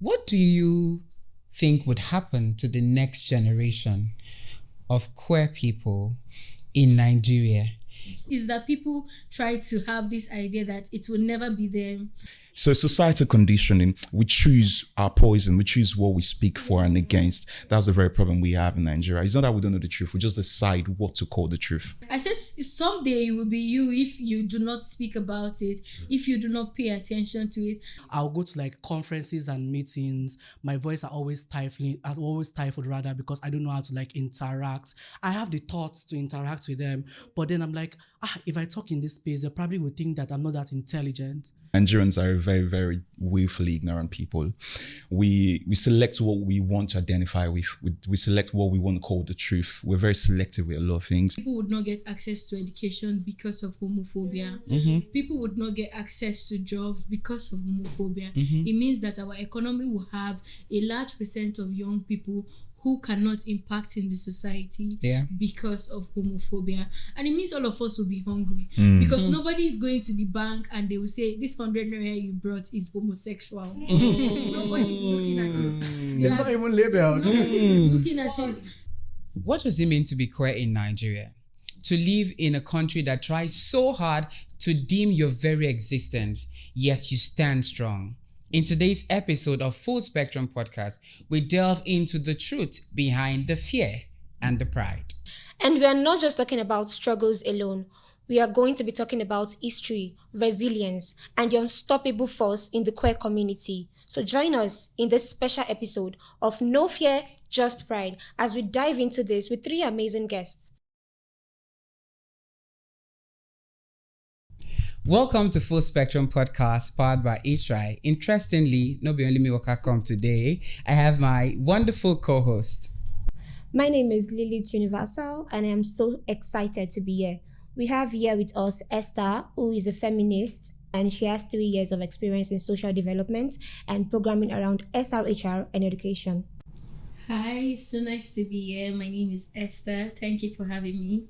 What do you think would happen to the next generation of queer people in Nigeria? Is that people try to have this idea that it will never be them. So societal conditioning, we choose our poison, we choose what we speak for and against. That's the very problem we have in Nigeria. It's not that we don't know the truth, we just decide what to call the truth. I said someday it will be you if you do not speak about it, if you do not pay attention to it. I'll go to like conferences and meetings. My voice are always stifled rather, because I don't know how to like interact. I have the thoughts to interact with them, but then I'm like, if I talk in this space, they probably would think that I'm not that intelligent. Nigerians are very, very willfully ignorant people. We select what we want to identify with. We select what we want to call the truth. We're very selective with a lot of things. People would not get access to education because of homophobia. People would not get access to jobs because of homophobia. It means that our economy will have a large percent of young people who cannot impact in the society because of homophobia. And it means all of us will be hungry because nobody is going to the bank and they will say, this 100 naira you brought is homosexual. Nobody's looking at it. It's not even labeled. Nobody's looking at it. What does it mean to be queer in Nigeria? To live in a country that tries so hard to dim your very existence, yet you stand strong. In today's episode of Full Spectrum Podcast, we delve into the truth behind the fear and the pride. And we are not just talking about struggles alone. We are going to be talking about history, resilience, and the unstoppable force in the queer community. So join us in this special episode of No Fear, Just Pride as we dive into this with three amazing guests. Welcome to Full Spectrum Podcast, powered by H-Try. Interestingly, no be only me waka come today. I have my wonderful co-host. My name is Lilith Universal, and I am so excited to be here. We have here with us Esther, who is a feminist, and she has 3 years of experience in social development and programming around SRHR and education. Hi, so nice to be here. My name is Esther. Thank you for having me.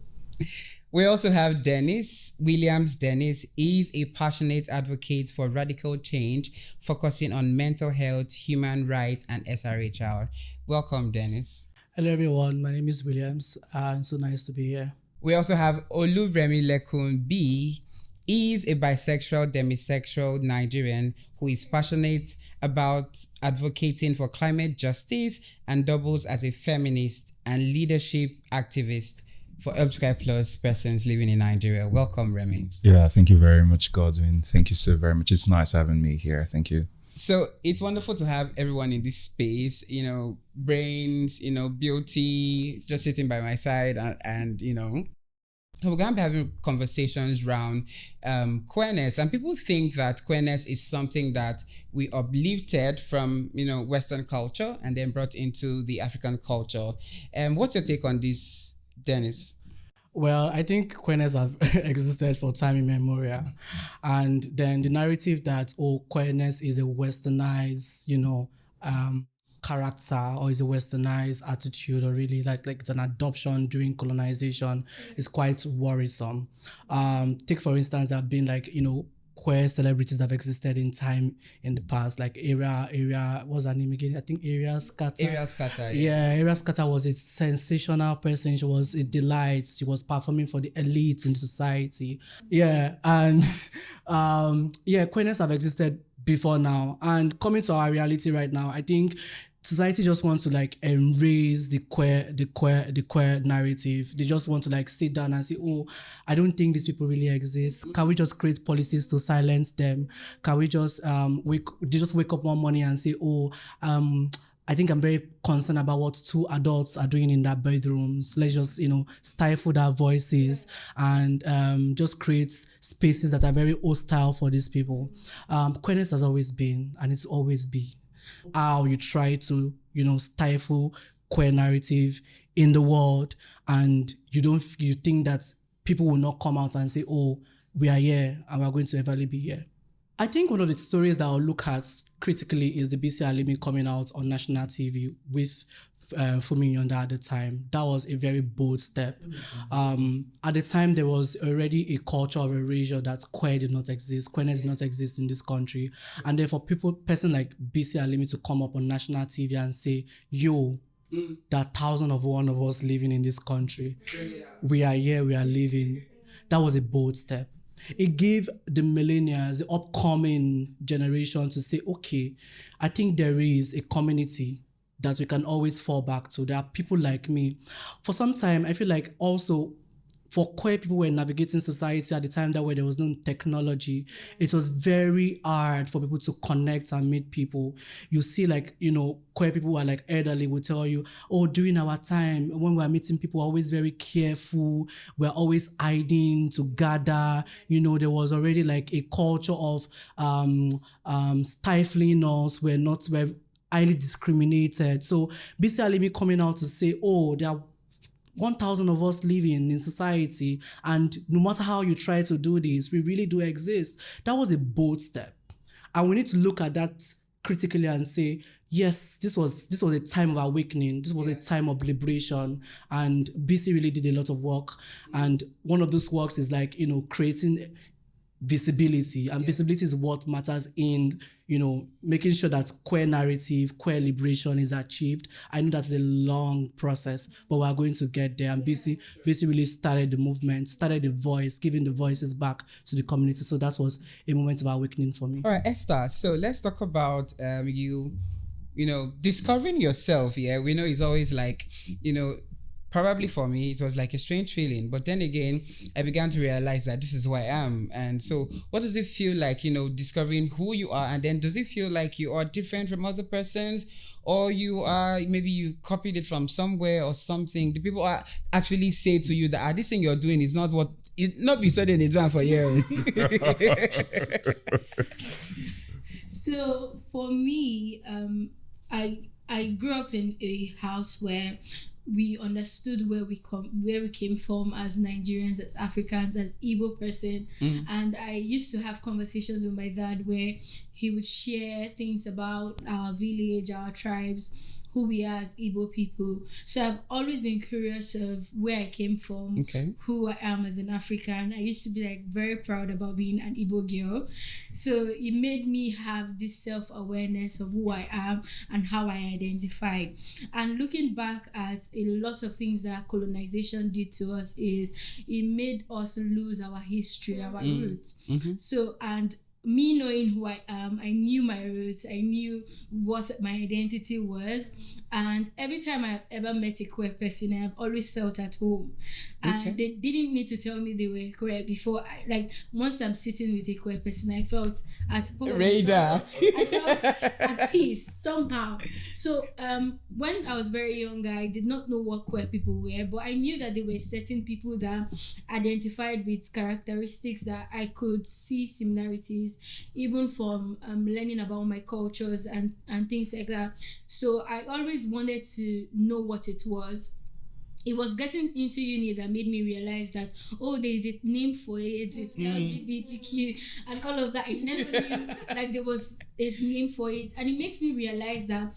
We also have Dennis Williams. Dennis is a passionate advocate for radical change, focusing on mental health, human rights, and SRHR. Welcome, Dennis. Hello everyone, my name is Williams, and so nice to be here. We also have Oluwremilekun B. He is a bisexual, demisexual Nigerian who is passionate about advocating for climate justice and doubles as a feminist and leadership activist for LGBTQ+ persons living in Nigeria. Welcome, Remy. Yeah, thank you very much, Godwin. Thank you so very much. It's nice having me here. Thank you. So it's wonderful to have everyone in this space, brains, beauty, just sitting by my side and so we're going to be having conversations around queerness, and people think that queerness is something that we uplifted from, Western culture and then brought into the African culture. What's your take on this, Dennis? Well, I think queerness have existed for time immemorial. And then the narrative that, queerness is a westernized, character, or is a westernized attitude, or really like it's an adoption during colonization, is quite worrisome. Take for instance, there have been queer celebrities that have existed in time in the past, like what's her name again? I think Area Scatter. Area Scatter was a sensational person. She was a delight. She was performing for the elites in society. Queerness have existed before now. And coming to our reality right now, I think society just wants to erase the queer narrative. They just want to sit down and say, I don't think these people really exist. Can we just create policies to silence them? Can we just wake up one morning and say, I think I'm very concerned about what 2 adults are doing in their bedrooms. Let's just, stifle their voices and just create spaces that are very hostile for these people. Queerness has always been, and it's always be. How you try to, stifle queer narrative in the world, and you think that people will not come out and say, we are here and we're going to ever be here. I think one of the stories that I'll look at critically is the BC Alimi coming out on national TV with Fumi Yonda at the time. That was a very bold step. At the time, there was already a culture of erasure that queer did not exist, queerness did not exist in this country. And then for person like BC Alimi to come up on national TV and say, yo, there are thousands of one of us living in this country. We are here, we are living. That was a bold step. It gave the millennials, the upcoming generation to say, okay, I think there is a community that we can always fall back to. There are people like me. For some time, I feel like also for queer people who were navigating society at the time that where there was no technology, it was very hard for people to connect and meet people. You see, like, you know, queer people who are like elderly will tell you, oh, during our time, when we're meeting people, we're always very careful. We're always hiding to gather. You know, there was already like a culture of stifling us. We're highly discriminated. So basically me coming out to say, oh, there are 1,000 of us living in society, and no matter how you try to do this, we really do exist. That was a bold step. And we need to look at that critically and say, yes, this was a time of awakening. This was a time of liberation. And BC really did a lot of work. And one of those works is like, you know, creating visibility, and visibility is what matters in, you know, making sure that queer narrative, queer liberation is achieved. I know that's a long process, but we're going to get there. And BC really started the movement, started the voice, giving the voices back to the community. So that was a moment of awakening for me. All right, Esther. So let's talk about you know, discovering yourself. Yeah, we know it's always like, you know, probably for me, it was like a strange feeling. But then again, I began to realize that this is who I am. And so what does it feel like, you know, discovering who you are? And then does it feel like you are different from other persons? Or you are, maybe you copied it from somewhere or something? Do people actually say to you that this thing you're doing is not what, it not be sudden it's done for you? So for me, I grew up in a house where we understood where we came from as Nigerians, as Africans, as Igbo person. And I used to have conversations with my dad where he would share things about our village, our tribes, who we are as Igbo people. So I've always been curious of where I came from, who I am as an African. I used to be like very proud about being an Igbo girl. So it made me have this self-awareness of who I am and how I identify. And looking back at a lot of things that colonization did to us is it made us lose our history, our roots. So, and me knowing who I am, I knew my roots, I knew what my identity was, and every time I've ever met a queer person, I've always felt at home. And they didn't need to tell me they were queer before. Once I'm sitting with a queer person, I felt at home. Radar. I felt at peace somehow. So when I was very young, I did not know what queer people were, but I knew that there were certain people that identified with characteristics that I could see similarities, even from learning about my cultures and things like that. So I always wanted to know what it was. It was getting into uni that made me realize that, oh, there is a name for it, it's LGBTQ and all of that. I never knew like there was a name for it. And it makes me realize that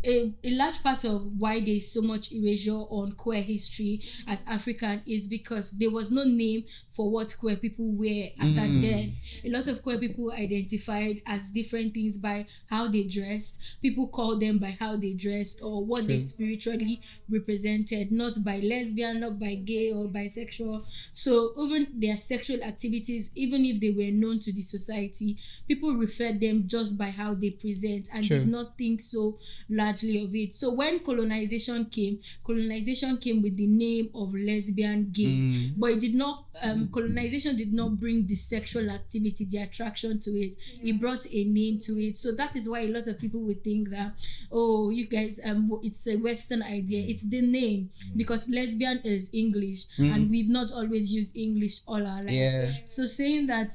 a large part of why there is so much erasure on queer history as African is because there was no name for what queer people were as at then. A lot of queer people identified as different things by how they dressed. People called them by how they dressed or what they spiritually represented, not by lesbian, not by gay or bisexual. So even their sexual activities, even if they were known to the society, people referred them just by how they present and did not think so largely of it. So when colonization came with the name of lesbian, gay, but it did not, colonization did not bring the sexual activity, the attraction to it. It brought a name to it. So that is why a lot of people would think that, oh, you guys, it's a Western idea. It's the name, because lesbian is English and we've not always used English all our lives. So saying that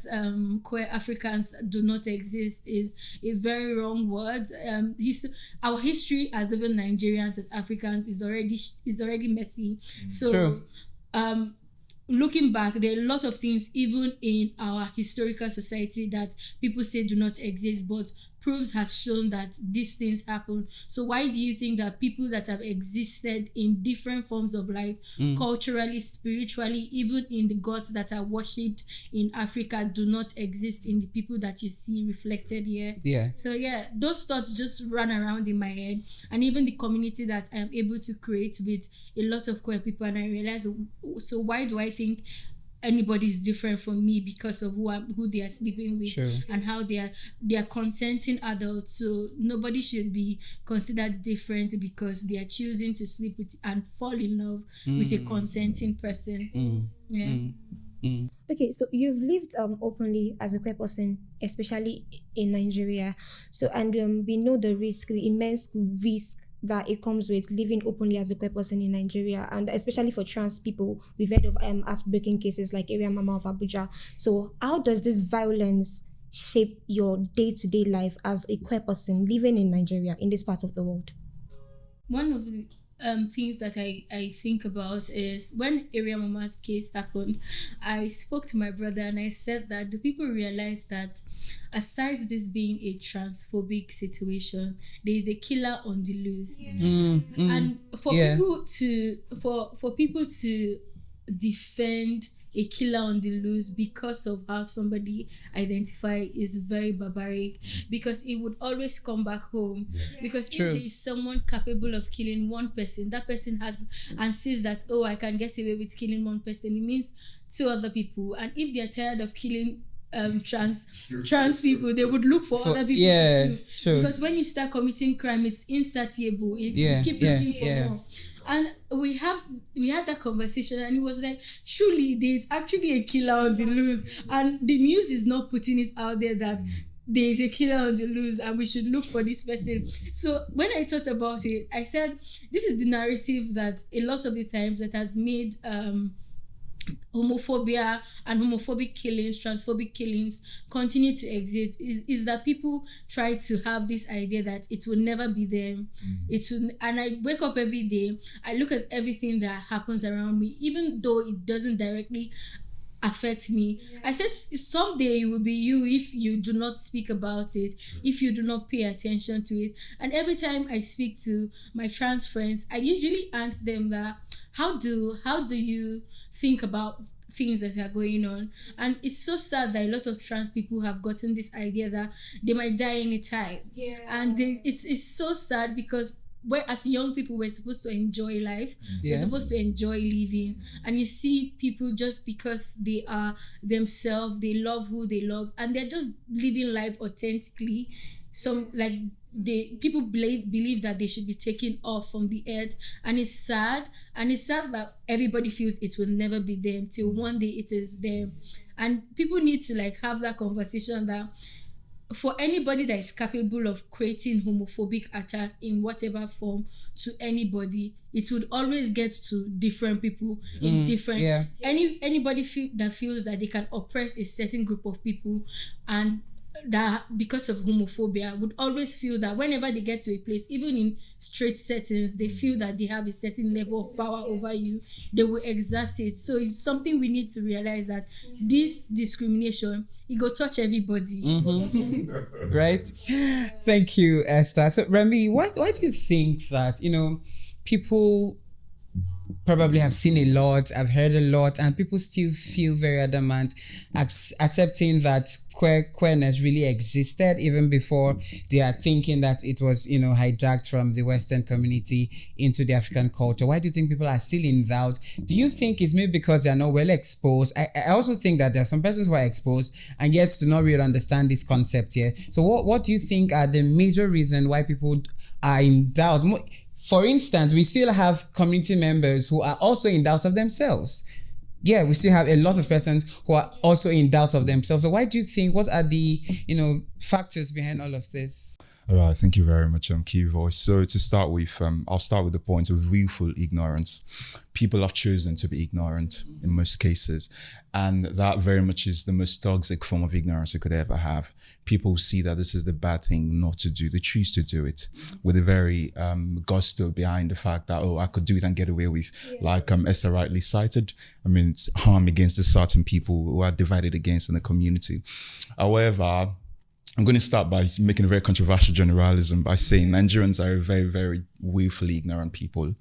queer Africans do not exist is a very wrong word. Our history as even Nigerians, as Africans, is already messy. So looking back, there are a lot of things even in our historical society that people say do not exist, but proofs has shown that these things happen. So why do you think that people that have existed in different forms of life, culturally, spiritually, even in the gods that are worshipped in Africa, do not exist in the people that you see reflected here? Yeah. So yeah, those thoughts just run around in my head, and even the community that I'm able to create with a lot of queer people, and I realize, so why do I think anybody is different from me because of who they are sleeping with? True. And how they are consenting adults. So nobody should be considered different because they are choosing to sleep with and fall in love with a consenting person. Okay, so you've lived openly as a queer person, especially in Nigeria. So, and we know the immense risk that it comes with living openly as a queer person in Nigeria, and especially for trans people. We've heard of heartbreaking cases like Area Mama of Abuja. So how does this violence shape your day-to-day life as a queer person living in Nigeria, in this part of the world? One of the things that I think about is when Area Mama's case happened, I spoke to my brother and I said that do people realize that aside this being a transphobic situation, there is a killer on the loose? And for people to defend a killer on the loose because of how somebody identify is very barbaric, because it would always come back home. Because if there is someone capable of killing one person, that person has and sees that, oh, I can get away with killing one person, it means two other people. And if they're tired of killing trans people, they would look for other people to do. Because when you start committing crime, it's insatiable. You keep looking for more. And we had that conversation, and it was like, surely there's actually a killer on the loose, and the news is not putting it out there that there is a killer on the loose and we should look for this person. So when I thought about it, I said, this is the narrative that a lot of the times that has made homophobia and homophobic killings, transphobic killings continue to exist, is that people try to have this idea that it will never be them. And I wake up every day, I look at everything that happens around me, even though it doesn't directly affect me. I said someday it will be you if you do not speak about it, if you do not pay attention to it. And every time I speak to my trans friends, I usually ask them that, how do you think about things that are going on? And it's so sad that a lot of trans people have gotten this idea that they might die anytime. And it's so sad, because as young people, we're supposed to enjoy life. We're supposed to enjoy living. And you see people, just because they are themselves, they love who they love, and they're just living life authentically. People believe that they should be taken off from the earth, and it's sad. And it's sad that everybody feels it will never be them till one day it is them. And people need to have that conversation that for anybody that is capable of creating homophobic attack in whatever form to anybody, it would always get to different people in different. Anybody that feels that they can oppress a certain group of people, and that because of homophobia, would always feel that whenever they get to a place, even in straight settings, they feel that they have a certain level of power over you, they will exert it. So it's something we need to realize, that this discrimination, it go touch everybody. Right? Thank you, Esther. So Remy, why do you think that people probably have seen a lot, I've heard a lot, and people still feel very adamant accepting that queerness really existed even before they are thinking that it was hijacked from the Western community into the African culture? Why do you think people are still in doubt? Do you think it's maybe because they are not well exposed? I also think that there are some persons who are exposed and yet do not really understand this concept here. So what do you think are the major reasons why people are in doubt? For instance, we still have community members who are also in doubt of themselves. Yeah, we still have a lot of persons who are also in doubt of themselves. So why do you think, what are the, factors behind all of this? All right, thank you very much, Key Voice. So to start with, I'll start with the point of willful ignorance. People have chosen to be ignorant in most cases, and that very much is the most toxic form of ignorance you could ever have. People see that this is the bad thing not to do. They choose to do it with a very gusto behind the fact that, I could do it and get away with. Like Esther rightly cited, it's harm against the certain people who are divided against in the community. However, I'm going to start by making a very controversial generalism by saying Nigerians are a very, very willfully ignorant people.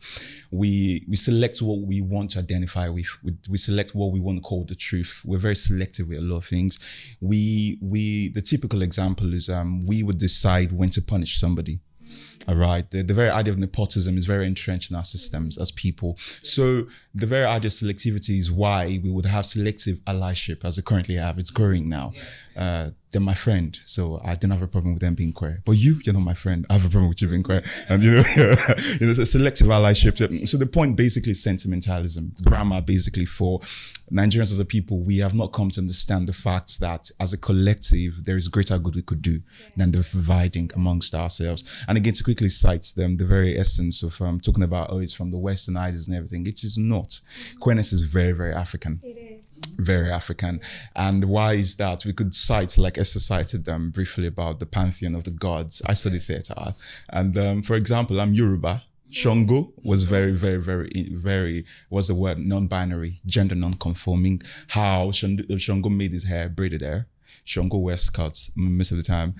We select what we want to identify with. We select what we want to call the truth. We're very selective with a lot of things. The typical example is we would decide when to punish somebody. All right. The very idea of nepotism is very entrenched in our systems as people. So the very idea of selectivity is why we would have selective allyship as we currently have. It's growing now. They're my friend, so I don't have a problem with them being queer. But you're not my friend. I have a problem with you being queer. And it's a selective allyship. So the point basically is sentimentalism. Grammar basically for Nigerians as a people, we have not come to understand the fact that as a collective, there is greater good we could do than the dividing amongst ourselves. And again, to quickly cite them, the very essence of talking about, it's from the Western ideas and everything. It is not. Queerness is very, very African. It is. Very African. And why is that? We could cite, like Esther cited them briefly about the pantheon of the gods. I studied theatre art. And for example, I'm Yoruba. Shango was very, very, very, very, what's the word? Non-binary, gender non-conforming. How Shango made his hair, braided hair. Shango wears skirts most of the time.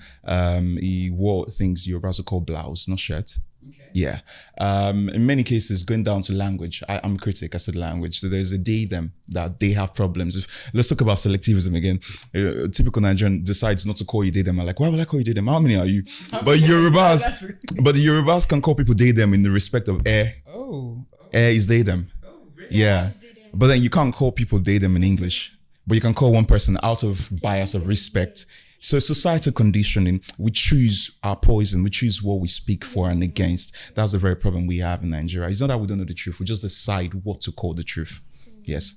He wore things Yorubas would call blouse, not shirt. Okay. Yeah. In many cases, going down to language, I'm a critic. I said language. So there's a them that they have problems. Let's talk about selectivism again. A typical Nigerian decides not to call you them. I'm like, why would I call you them? How many are you? But the Yorubas can call people them in the respect of air. Oh. Air is them. Oh, really? Yeah. But then you can't call people them in English. But you can call one person out of bias of respect. So societal conditioning, we choose our poison, we choose what we speak for and against. That's the very problem we have in Nigeria. It's not that we don't know the truth, we just decide what to call the truth. Yes.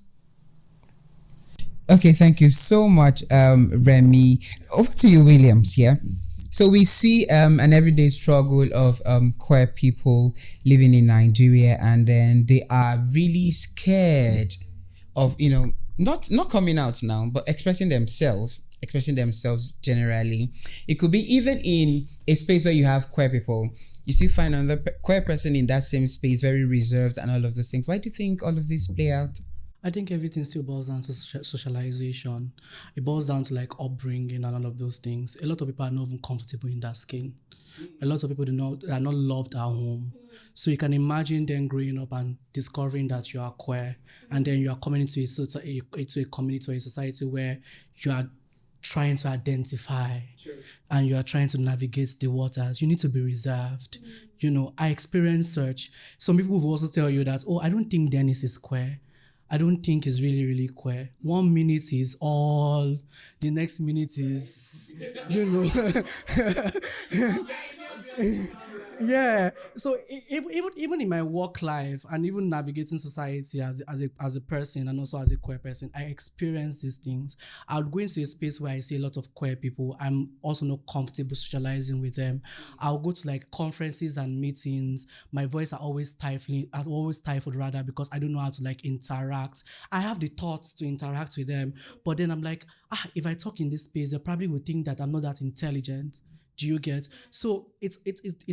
Okay, thank you so much, Remy. Over to you, Williams, yeah? So we see an everyday struggle of queer people living in Nigeria, and then they are really scared of, not coming out now, but expressing themselves generally. It could be even in a space where you have queer people, you still find another queer person in that same space very reserved and all of those things. Why do you think all of this play out? I think everything still boils down to socialization. It boils down to like upbringing and all of those things. A lot of people are not even comfortable in that skin. A lot of people are not loved at home. So you can imagine them growing up and discovering that you are queer, and then you are coming into a community or a society where you are trying to identify. Sure. And you are trying to navigate the waters. You need to be reserved. I experienced such. Some people will also tell you that, I don't think Dennis is queer. I don't think he's really, really queer. 1 minute is all, the next minute is, Yeah. So even in my work life and even navigating society as a person and also as a queer person, I experience these things. I would go into a space where I see a lot of queer people. I'm also not comfortable socializing with them. I'll go to like conferences and meetings. My voice are always stifled rather, because I don't know how to like interact. I have the thoughts to interact with them, but then I'm like, if I talk in this space, they probably would think that I'm not that intelligent. Do you get? So it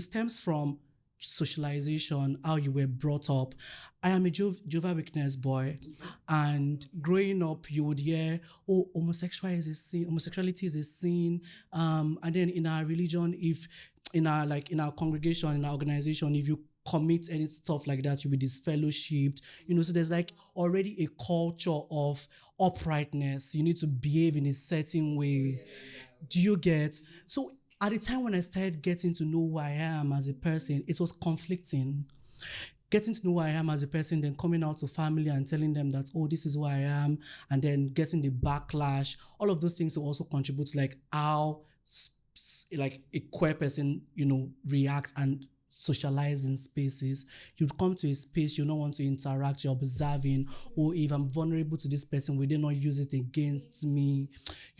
stems from socialization, how you were brought up. I am a Jehovah's Witness boy, and growing up, you would hear, homosexuality is a sin. And then in our religion, if in our congregation, in our organization, if you commit any stuff like that, you'll be disfellowshipped. So there's like already a culture of uprightness. You need to behave in a certain way. Do you get? So at the time when I started getting to know who I am as a person, it was conflicting. Getting to know who I am as a person, then coming out to family and telling them that, this is who I am, and then getting the backlash. All of those things will also contribute to like how like a queer person, reacts and socialize in spaces. You'd come to a space, you don't want to interact, you're observing, if I'm vulnerable to this person, will they not use it against me?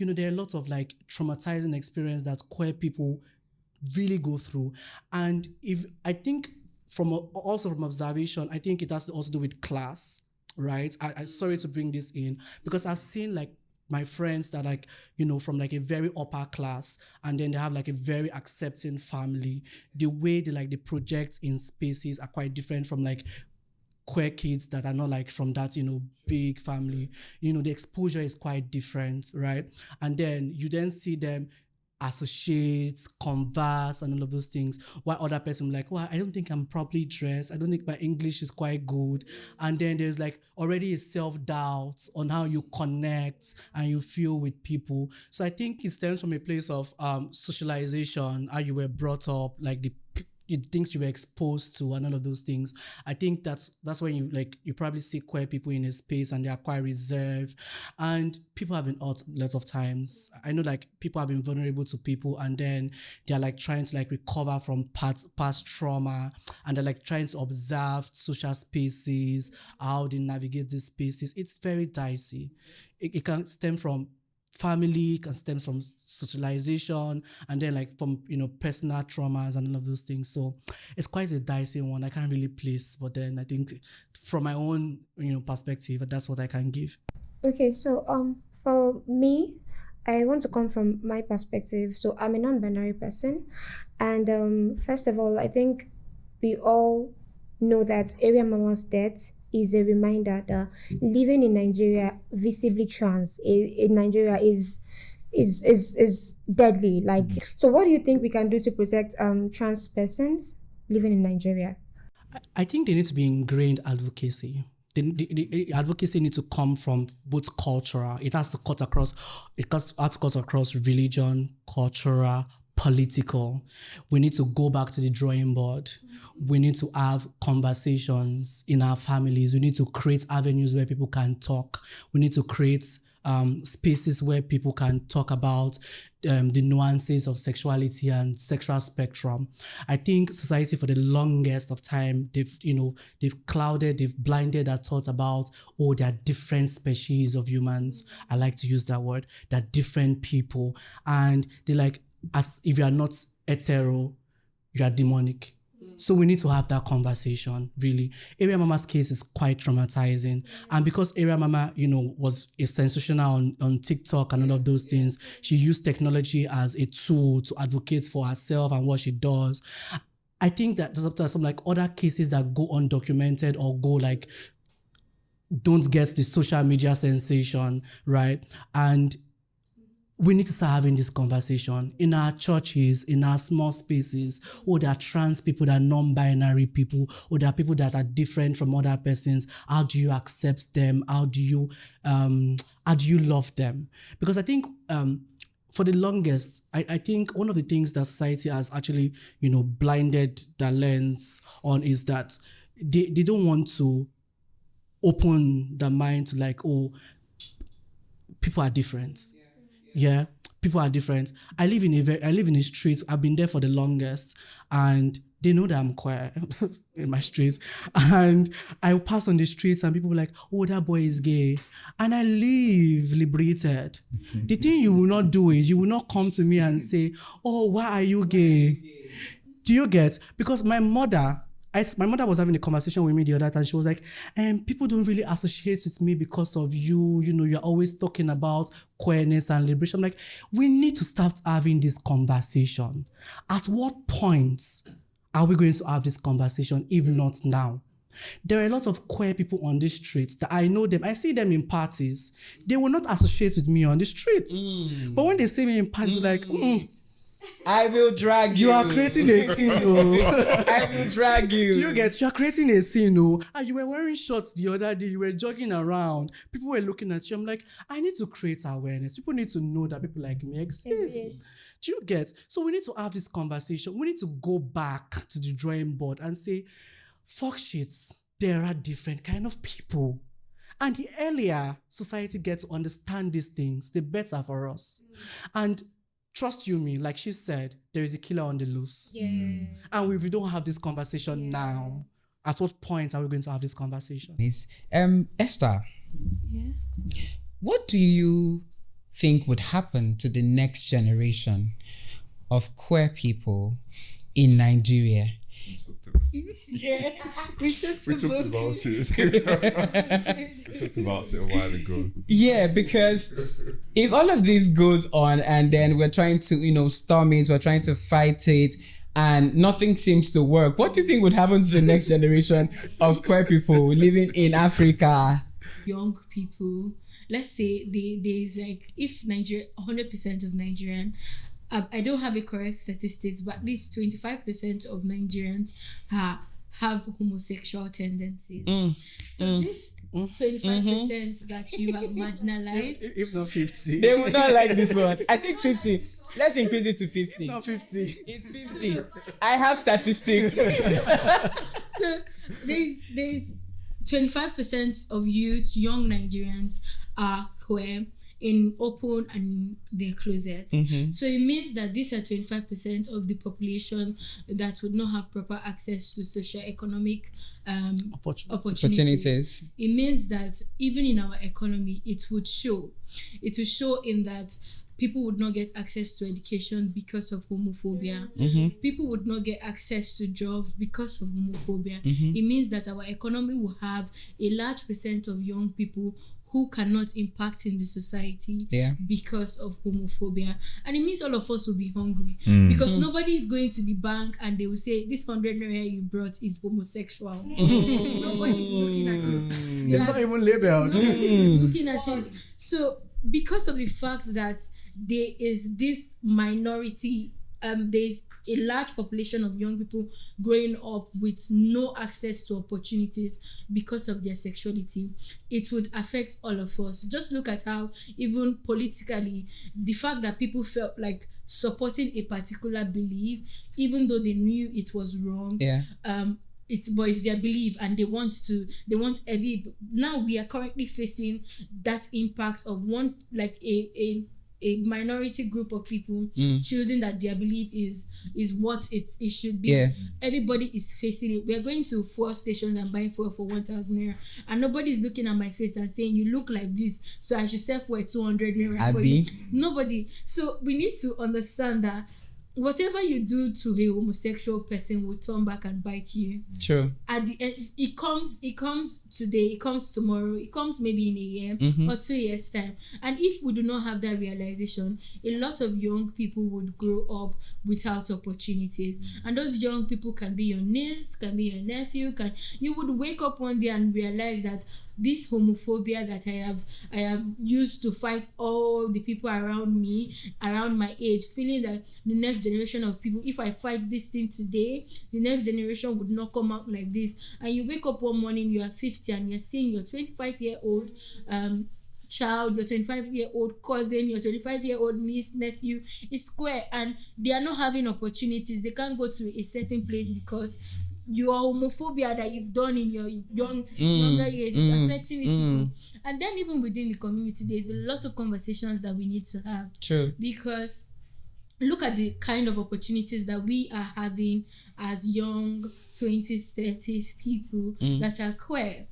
There are a lot of like traumatizing experience that queer people really go through. And I think from observation, I think it has to also do with class, right? I sorry to bring this in, because I've seen like my friends that from like a very upper class, and then they have like a very accepting family. The way they project in spaces are quite different from like queer kids that are not like from that, big family. The exposure is quite different, right? And then you then see them associate, converse, and all of those things. While other person like, well, I don't think I'm properly dressed. I don't think my English is quite good. And then there's like already a self-doubt on how you connect and you feel with people. So I think it stems from a place of socialization, how you were brought up, like the things you were exposed to and all of those things. I think that's when you probably see queer people in a space and they are quite reserved, and people have been hurt lots of times. I know like people have been vulnerable to people, and then they're like trying to like recover from past trauma, and they're like trying to observe social spaces, how they navigate these spaces. It's very dicey. It can stem from family, can stem from socialization, and then like from personal traumas and all of those things. So it's quite a dicey one. I can't really place, but then I think from my own perspective, that's what I can give. Okay, so for me, I want to come from my perspective. So I'm a non-binary person, and first of all, I think we all know that Area Mama's death is a reminder that living in Nigeria visibly trans in Nigeria is deadly. Like, so what do you think we can do to protect trans persons living in Nigeria? I think they need to be ingrained advocacy. The advocacy needs to come from both cultural. It has to cut across religion, cultural, political. We need to go back to the drawing board. We need to have conversations in our families. We need to create avenues where people can talk. We need to create spaces where people can talk about the nuances of sexuality and sexual spectrum. I think society for the longest of time, they've clouded, they've blinded our thought about, there are different species of humans. I like to use that word. They're different people. And they're like, as if you are not hetero, you are demonic. So we need to have that conversation, really. Area Mama's case is quite traumatizing. And because Area Mama, was a sensational on TikTok and all of those things, she used technology as a tool to advocate for herself and what she does. I think that there's some like other cases that go undocumented or go like, don't get the social media sensation, right? And we need to start having this conversation in our churches, in our small spaces. There are trans people, there are non-binary people, there are people that are different from other persons. How do you accept them? How do you love them? Because I think for the longest, I think one of the things that society has actually, blinded the lens on is that they don't want to open the mind to like, people are different. Yeah, people are different. I live in a street. I've been there for the longest, and they know that I'm queer in my street. And I pass on the streets, and people are like, that boy is gay. And I live liberated. The thing you will not do is you will not come to me and say, why are you gay? Do you get? Because my mother was having a conversation with me the other time. She was like, people don't really associate with me because of you. You're always talking about queerness and liberation. I'm like, we need to start having this conversation. At what point are we going to have this conversation, if not now? There are a lot of queer people on the streets that I know them. I see them in parties. They will not associate with me on the streets. But when they see me in parties, like, I will drag you. You are creating a scene, I will drag you. Do you get? You are creating a scene, And you were wearing shorts the other day. You were jogging around. People were looking at you. I'm like, I need to create awareness. People need to know that people like me exist. Do you get? So we need to have this conversation. We need to go back to the drawing board and say, fuck shits. There are different kind of people. And the earlier society gets to understand these things, the better for us. And trust you me, like she said, there is a killer on the loose. Yeah. And if we don't have this conversation now, at what point are we going to have this conversation? Esther, what do you think would happen to the next generation of queer people in Nigeria? Yeah, we talked about it. We talked about it a while ago. Yeah, because if all of this goes on and then we're trying to, storm it, we're trying to fight it, and nothing seems to work, what do you think would happen to the next generation of queer people living in Africa? Young people, let's say there's like, if 100% of Nigerian I don't have a correct statistics, but at least 25% of Nigerians have homosexual tendencies. So this 25% that you have marginalized, If not 50. They would not like this one. I think 50. Let's increase it to 50. Not 50. It's 50. I have statistics. so there's 25% of youth, young Nigerians are queer in open and in their closet. So it means that these are 25% of the population that would not have proper access to socio-economic opportunities. It means that even in our economy, it would show in that people would not get access to education because of homophobia. People would not get access to jobs because of homophobia. It means that our economy will have a large percent of young people who cannot impact in the society because of homophobia. And it means all of us will be hungry because nobody is going to the bank and they will say, this 100 naira you brought is homosexual. Nobody's looking at it. It's not even labeled. Nobody's looking at it. So because of the fact that there is this minority, there's a large population of young people growing up with no access to opportunities because of their sexuality, it would affect all of us. Just look at how even politically, the fact that people felt like supporting a particular belief, even though they knew it was wrong, it's their belief, and they want now we are currently facing that impact of one, like a minority group of people choosing that their belief is what it should be. Everybody is facing it. We are going to fuel stations and buying fuel for 1,000 naira, and nobody's looking at my face and saying, you look like this, so I should sell for 200 naira for you. Nobody. So we need to understand that whatever you do to a homosexual person will turn back and bite you. True. At the end, it comes today, it comes tomorrow, it comes maybe in a year or 2 years time. And if we do not have that realization, a lot of young people would grow up without opportunities. And those young people can be your niece, can be your nephew, you would wake up one day and realize that this homophobia that I have used to fight all the people around me, around my age, feeling that the next generation of people, if I fight this thing today, the next generation would not come out like this. And you wake up one morning, you are 50 and you're seeing your 25-year-old child, your 25-year-old cousin, your 25-year-old niece, nephew is square, and they are not having opportunities. They can't go to a certain place because your homophobia that you've done in your younger years is affecting these people. And then even within the community, there's a lot of conversations that we need to have. True. Because look at the kind of opportunities that we are having as young 20s, 30s people that are queer.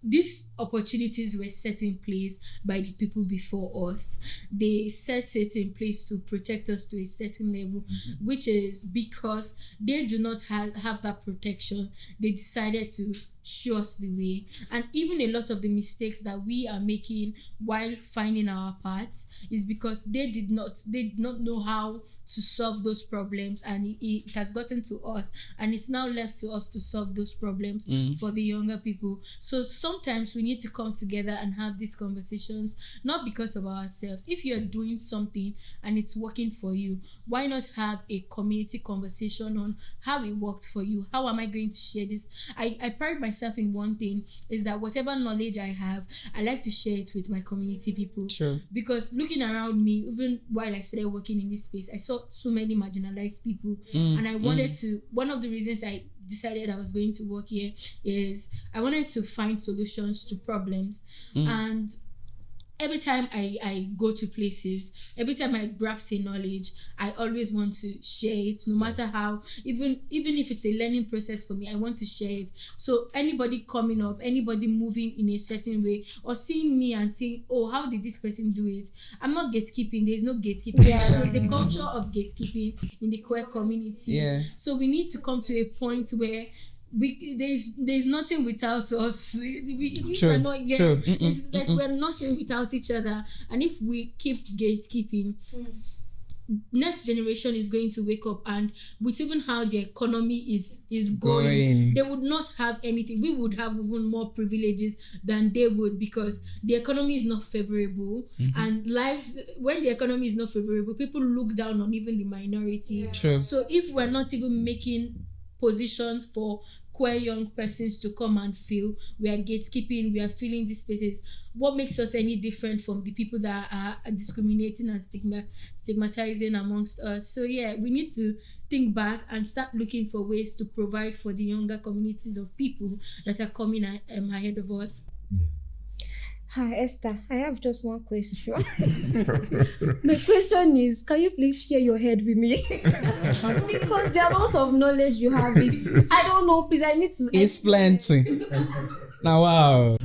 These opportunities were set in place by the people before us. They set it in place to protect us to a certain level, which is because they do not have that protection. They decided to show us the way. And even a lot of the mistakes that we are making while finding our paths is because they did not know how to solve those problems, and it has gotten to us, and it's now left to us to solve those problems for the younger people. So sometimes we need to come together and have these conversations, not because of ourselves. If you're doing something and it's working for you, why not have a community conversation on how it worked for you? How am I going to share this? I pride myself in one thing, is that whatever knowledge I have, I like to share it with my community people. True. Because looking around me, even while I started working in this space, I saw so many marginalized people, and I wanted to, one of the reasons I decided I was going to work here is I wanted to find solutions to problems. And every time I go to places, every time I grasp a knowledge, I always want to share it, no matter how, even if it's a learning process for me, I want to share it. So anybody coming up, anybody moving in a certain way, or seeing me and saying, oh, how did this person do it? I'm not gatekeeping. There's no gatekeeping. There's a culture of gatekeeping in the queer community. So we need to come to a point where there's nothing without us. We're not yet. It's like we're nothing without each other. And if we keep gatekeeping, next generation is going to wake up, and with even how the economy is going, they would not have anything. We would have even more privileges than they would, because the economy is not favorable. And lives, when the economy is not favorable, people look down on even the minority. True. So if we're not even making positions for queer young persons to come and feel, we are gatekeeping, we are filling these spaces, what makes us any different from the people that are discriminating and stigmatizing amongst us? So yeah, we need to think back and start looking for ways to provide for the younger communities of people that are coming ahead of us. Hi Esther, I have just one question. My question is, can you please share your head with me? Because the amount of knowledge you have is, I don't know, please, I need to. It's plenty. Now, wow.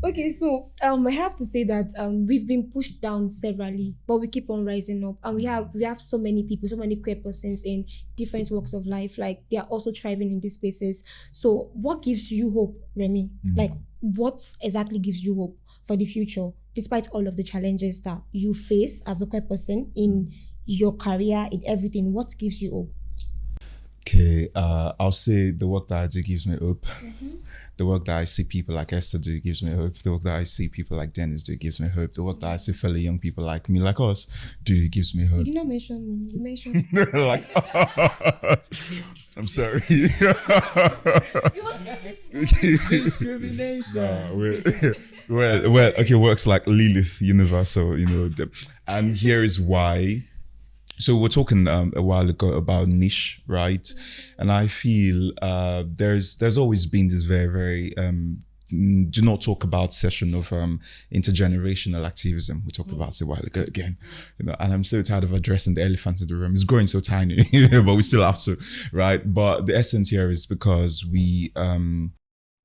Okay, so I have to say that we've been pushed down severally, but we keep on rising up, and we have so many people, so many queer persons in different walks of life, like they are also thriving in these spaces. So what gives you hope, Remy? Like, what exactly gives you hope for the future, despite all of the challenges that you face as a queer person in your career, in everything? What gives you hope? Okay, I'll say the work that I do gives me hope. The work that I see people like Esther do gives me hope. The work that I see people like Dennis do gives me hope. The work that I see fellow young people like me, like us, do gives me hope. You did not mention me. You mentioned Like, I'm sorry. Discrimination. Well, okay, works like Lilith Universal, and here is why. So we're talking a while ago about niche, right? And I feel there's always been this very, very do not talk about session of intergenerational activism. We talked about it a while ago again, and I'm so tired of addressing the elephant in the room. It's growing so tiny, but we still have to, right? But the essence here is because we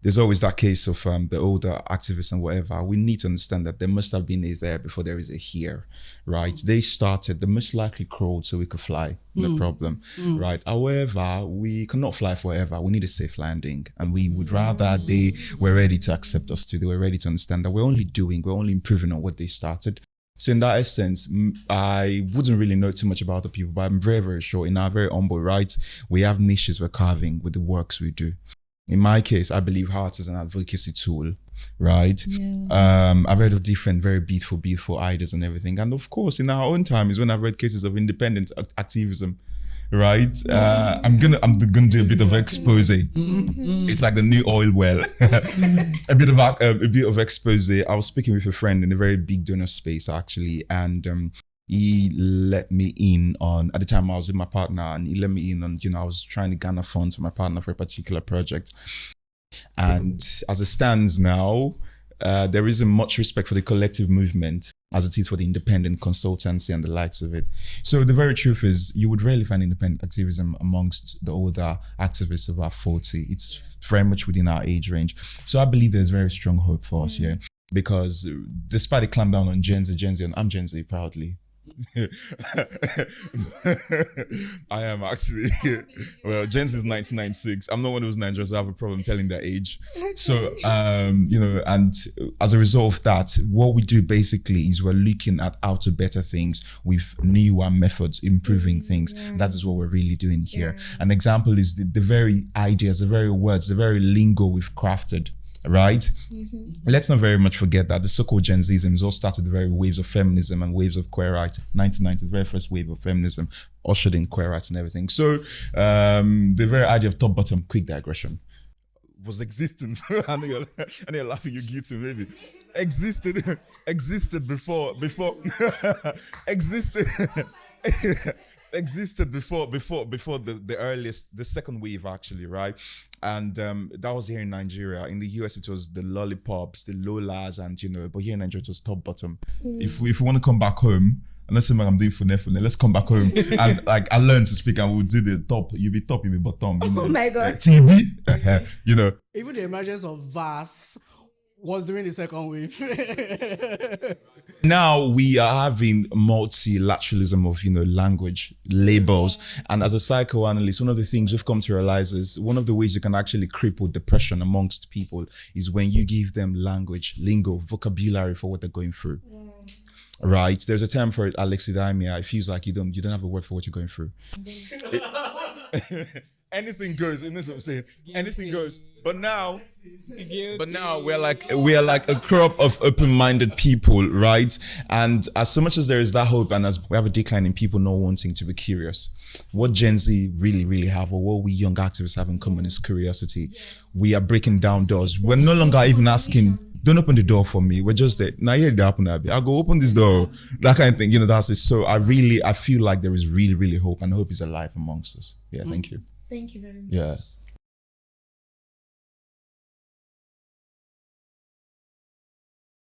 there's always that case of the older activists and whatever. We need to understand that there must have been a there before there is a here, right? They started, they most likely crawled so we could fly, no problem, right? However, we cannot fly forever. We need a safe landing. And we would rather they were ready to accept us too. They were ready to understand that we're only improving on what they started. So in that essence, I wouldn't really know too much about the people, but I'm very, very sure in our very humble rights, we have niches we're carving with the works we do. In my case, I believe art is an advocacy tool, right? Yeah. I've heard of different, very beautiful ideas and everything. And of course, in our own time is when I've read cases of independent activism, right? I'm gonna do a bit of expose. It's like the new oil well. a bit of expose. I was speaking with a friend in a very big donor space actually, and he let me in on, at the time I was with my partner, and he let me in on, I was trying to garner funds for my partner for a particular project. And as it stands now, there isn't much respect for the collective movement as it is for the independent consultancy and the likes of it. So the very truth is, you would rarely find independent activism amongst the older activists of our 40. It's very much within our age range. So I believe there's very strong hope for us here, because despite the clamp down on Gen Z, and I'm Gen Z proudly. I am actually. Well, Gen Z is 1996. I'm not one of those Nigerians who have a problem telling their age. So, and as a result of that, what we do basically is we're looking at how to better things with newer methods, improving things. That is what we're really doing here. An example is the very ideas, the very words, the very lingo we've crafted. Right? Let's not very much forget that the so-called Gen Zism all started the very waves of feminism and waves of queer rights. 1990, the very first wave of feminism ushered in queer rights and everything. So the very idea of top-bottom, quick digression, was existing. I know you're laughing, you're guilty maybe. Existed before existed before the earliest, the second wave actually, right? And that was here in Nigeria. In the US, it was the lollipops, the lolas, and but here in Nigeria, it was top bottom. If we want to come back home, and let's say I'm doing for let's come back home and like I learned to speak and we'll do the top. You be top, you be bottom. Oh my God. TB, Even the emergence of VAS was during the second wave. Now we are having multilateralism of language labels, and as a psychoanalyst, one of the things we've come to realize is one of the ways you can actually cripple depression amongst people is when you give them language, lingo, vocabulary for what they're going through. right? There's a term for it, alexithymia. It feels like you don't have a word for what you're going through. Anything goes, and that's what I'm saying. Anything goes. But now we're like a crop of open-minded people, right? And as so much as there is that hope, and as we have a decline in people not wanting to be curious, what Gen Z really, really have, or what we young activists have in common, is curiosity. We are breaking down doors. We're no longer even asking, don't open the door for me. We're just there. Now you happen, I'll go open this door. That kind of thing. That's it. So I feel like there is really, really hope, and hope is alive amongst us. Yeah, thank you. Thank you very much. Yeah.